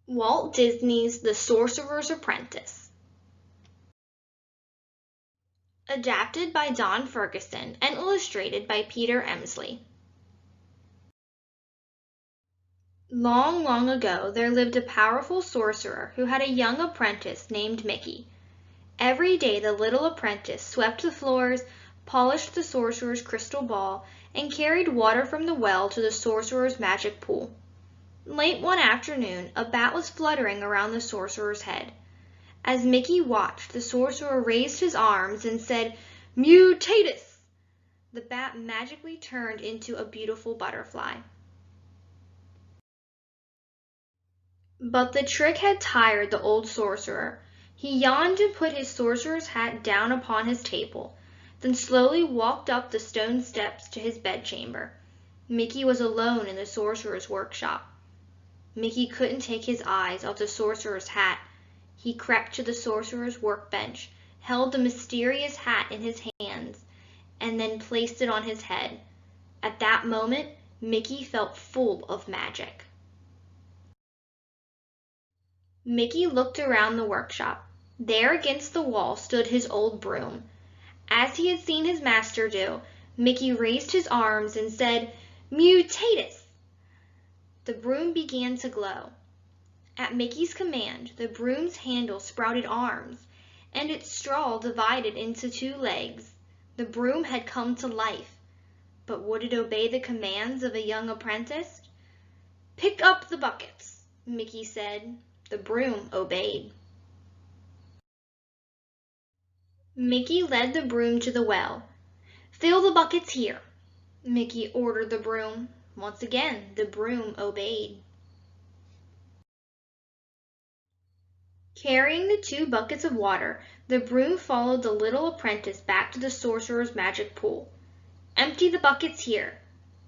Walt Disney's The Sorcerer's Apprentice. Adapted by Don Ferguson and illustrated by Peter Emsley. Long, long ago, there lived a powerful sorcerer who had a young apprentice named Mickey. Every day the little apprentice swept the floors, polished the sorcerer's crystal ball, and carried water from the well to the sorcerer's magic pool. Late one afternoon, a bat was fluttering around the sorcerer's head. As Mickey watched, the sorcerer raised his arms and said, "Mutatus!" The bat magically turned into a beautiful butterfly. But the trick had tired the old sorcerer. He yawned and put his sorcerer's hat down upon his table, then slowly walked up the stone steps to his bedchamber. Mickey was alone in the sorcerer's workshop. Mickey couldn't take his eyes off the sorcerer's hat. He crept to the sorcerer's workbench, held the mysterious hat in his hands, and then placed it on his head. At that moment, Mickey felt full of magic. Mickey looked around the workshop. There against the wall stood his old broom. As he had seen his master do, Mickey raised his arms and said, "Mutatus!" The broom began to glow. At Mickey's command, the broom's handle sprouted arms, and its straw divided into 2 legs. The broom had come to life. But would it obey the commands of a young apprentice? "Pick up the buckets," Mickey said. The broom obeyed. Mickey led the broom to the well. "Fill the buckets here," Mickey ordered the broom. Once again, the broom obeyed. Carrying the 2 buckets of water, the broom followed the little apprentice back to the sorcerer's magic pool. "Empty the buckets here,"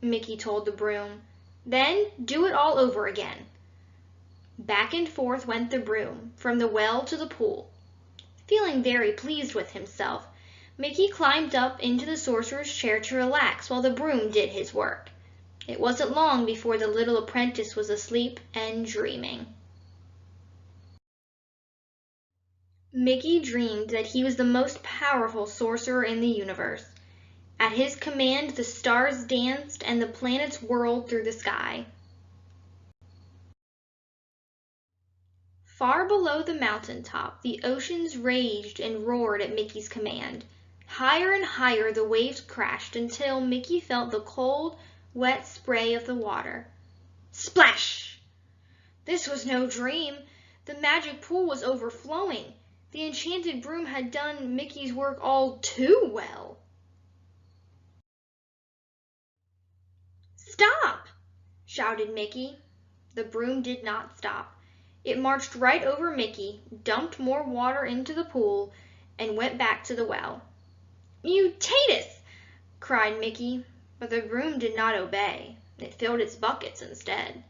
Mickey told the broom. "Then do it all over again." Back and forth went the broom, from the well to the pool. Feeling very pleased with himself, Mickey climbed up into the sorcerer's chair to relax while the broom did his work. It wasn't long before the little apprentice was asleep and dreaming. Mickey dreamed that he was the most powerful sorcerer in the universe. At his command, the stars danced and the planets whirled through the sky. Far below the mountaintop, the oceans raged and roared at Mickey's command. Higher and higher the waves crashed until Mickey felt the cold, wet spray of the water. Splash! This was no dream. The magic pool was overflowing. The enchanted broom had done Mickey's work all too well. "Stop!" shouted Mickey. The broom did not stop. It marched right over Mickey, dumped more water into the pool, and went back to the well. "Mutatus!" cried Mickey, but the broom did not obey. It filled its buckets instead.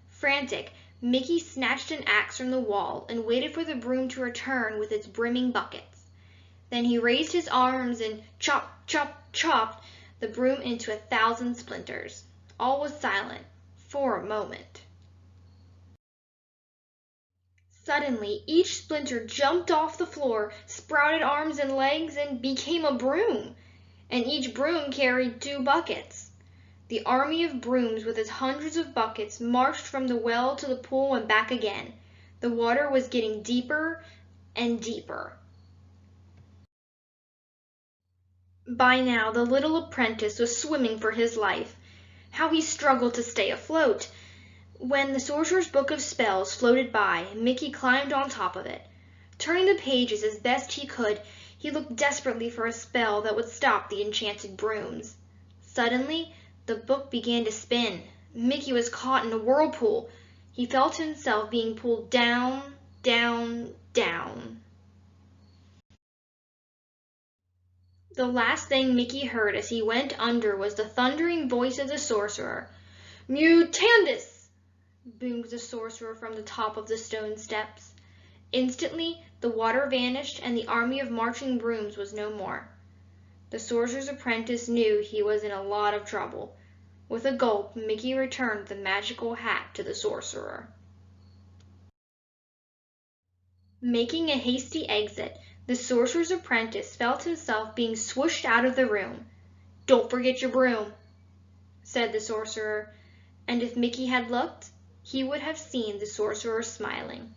Frantic, Mickey snatched an axe from the wall and waited for the broom to return with its brimming buckets. Then he raised his arms and chop, chop, chopped the broom into 1,000 splinters. All was silent for a moment. Suddenly, each splinter jumped off the floor, sprouted arms and legs, and became a broom. And each broom carried 2 buckets. The army of brooms with its hundreds of buckets marched from the well to the pool and back again. The water was getting deeper and deeper. By now, the little apprentice was swimming for his life. How he struggled to stay afloat! When the sorcerer's book of spells floated by, Mickey climbed on top of it. Turning the pages as best he could, he looked desperately for a spell that would stop the enchanted brooms. Suddenly, the book began to spin. Mickey was caught in a whirlpool. He felt himself being pulled down, down, down. The last thing Mickey heard as he went under was the thundering voice of the sorcerer. "Mutandus!" boomed the sorcerer from the top of the stone steps. Instantly, the water vanished and the army of marching brooms was no more. The sorcerer's apprentice knew he was in a lot of trouble. With a gulp, Mickey returned the magical hat to the sorcerer. Making a hasty exit, the sorcerer's apprentice felt himself being swooshed out of the room. "Don't forget your broom," said the sorcerer, and if Mickey had looked, he would have seen the sorcerer smiling.